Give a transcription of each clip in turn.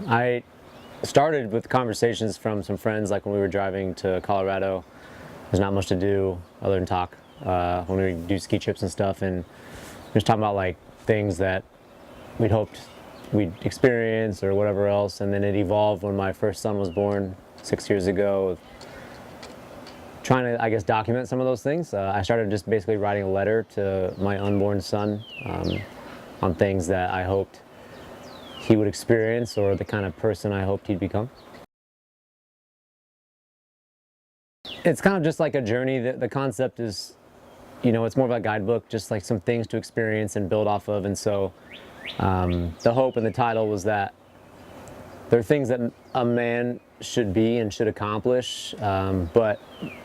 I started with conversations from some friends, like when we were driving to Colorado. There's not much to do other than talk when we do ski trips and stuff, and just talking about like things that we'd hoped we'd experience or whatever else. And then it evolved when my first son was born 6 years ago, trying to, I guess, document some of those things. I started just basically writing a letter to my unborn son on things that I hoped he would experience, or the kind of person I hoped he'd become. It's kind of just like a journey. The concept is, it's more of a guidebook, just like some things to experience and build off of. And so the hope in the title was that there are things that a man should be and should accomplish, but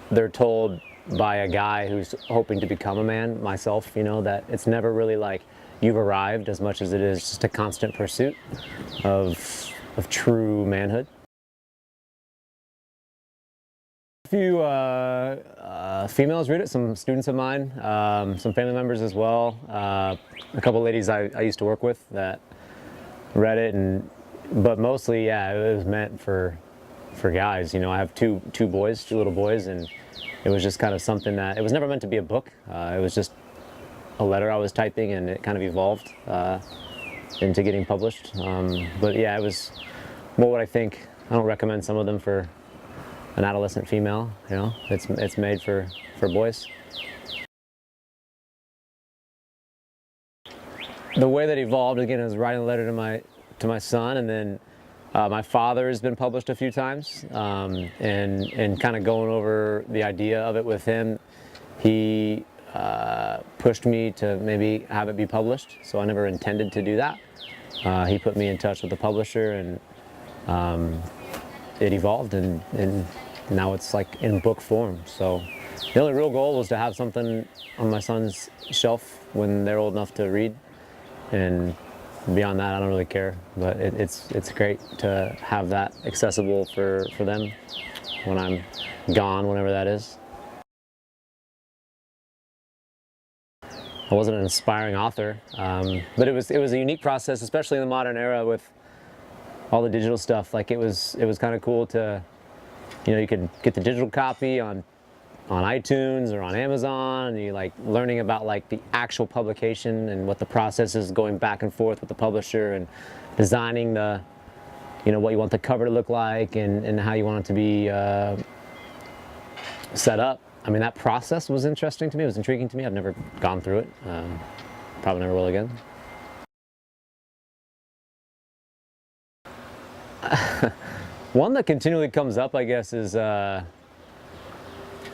they're told by a guy who's hoping to become a man, myself, that it's never really like you've arrived as much as it is just a constant pursuit of true manhood. A few females read it, some students of mine, some family members as well, a couple ladies I used to work with that read it, but mostly, yeah, it was meant for guys. I have two little boys, and it was just kind of something that, it was never meant to be a book. It was just a letter I was typing, and it kind of evolved into getting published. But yeah, it was more what I think. I don't recommend some of them for an adolescent female. It's made for boys. The way that evolved again is writing a letter to my son, and then my father has been published a few times, and kind of going over the idea of it with him. He pushed me to maybe have it be published, so I never intended to do that. He put me in touch with the publisher, and it evolved, and now it's like in book form. So the only real goal was to have something on my son's shelf when they're old enough to read, and beyond that I don't really care. But it's great to have that accessible for them when I'm gone, whenever that is. I wasn't an inspiring author, but it was a unique process, especially in the modern era with all the digital stuff. Like it was kind of cool to, you could get the digital copy on iTunes or on Amazon, and you like learning about like the actual publication and what the process is, going back and forth with the publisher and designing the, what you want the cover to look like, and how you want it to be set up. I mean, that process was interesting to me. It was intriguing to me. I've never gone through it. Probably never will again. One that continually comes up, I guess, is I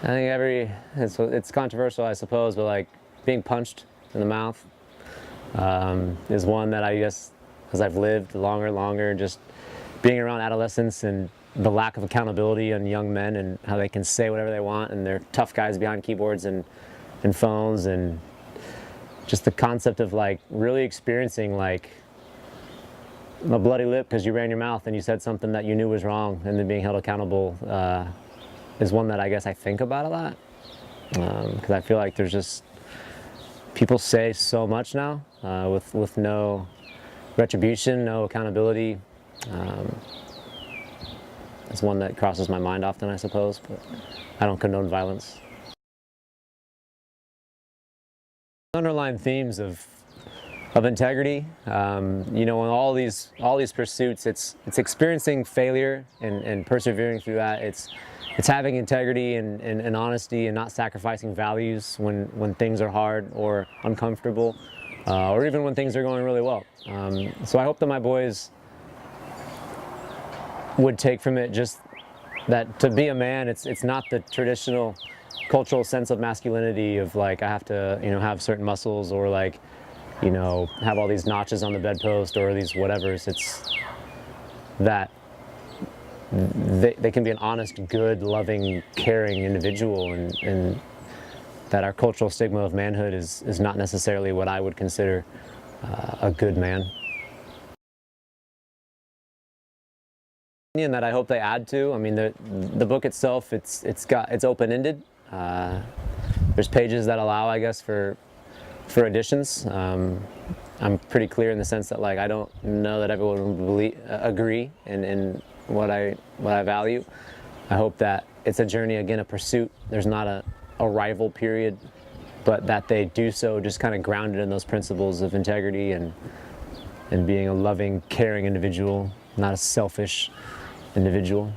think it's controversial, I suppose, but like being punched in the mouth is one that I guess, as I've lived longer, just being around adolescents and the lack of accountability on young men, and how they can say whatever they want, and they're tough guys behind keyboards and phones, and just the concept of like really experiencing like a bloody lip because you ran your mouth and you said something that you knew was wrong, and then being held accountable is one that I guess I think about a lot, because I feel like there's just, people say so much now with no retribution, no accountability. It's one that crosses my mind often, I suppose, but I don't condone violence. Underlying themes of integrity, in all these pursuits, it's experiencing failure and persevering through that. It's having integrity and honesty, and not sacrificing values when things are hard or uncomfortable, or even when things are going really well. So I hope that my boys would take from it just that to be a man, it's not the traditional cultural sense of masculinity of like I have to have certain muscles, or like have all these notches on the bedpost, or these whatevers. It's that they can be an honest, good, loving, caring individual, and that our cultural stigma of manhood is not necessarily what I would consider a good man. And that I hope they add to. I mean, the book itself, it's open-ended. There's pages that allow, I guess, for additions. I'm pretty clear in the sense that like I don't know that everyone will agree in what I value. I hope that it's a journey, again, a pursuit. There's not a rival period, but that they do so just kind of grounded in those principles of integrity and being a loving, caring individual, not a selfish individual.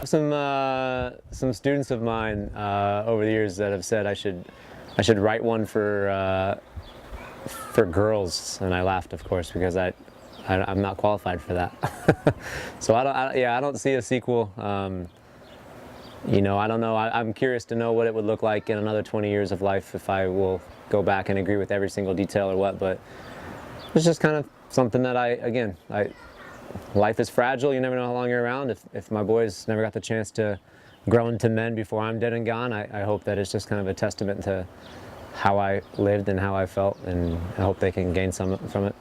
Some students of mine over the years that have said I should write one for girls, and I laughed, of course, because I'm not qualified for that. So I don't see a sequel. You know, I don't know. I'm curious to know what it would look like in another 20 years of life, if I will go back and agree with every single detail or what. But it's just kind of something that life is fragile. You never know how long you're around. If my boys never got the chance to grow into men before I'm dead and gone, I hope that it's just kind of a testament to how I lived and how I felt, and I hope they can gain some from it.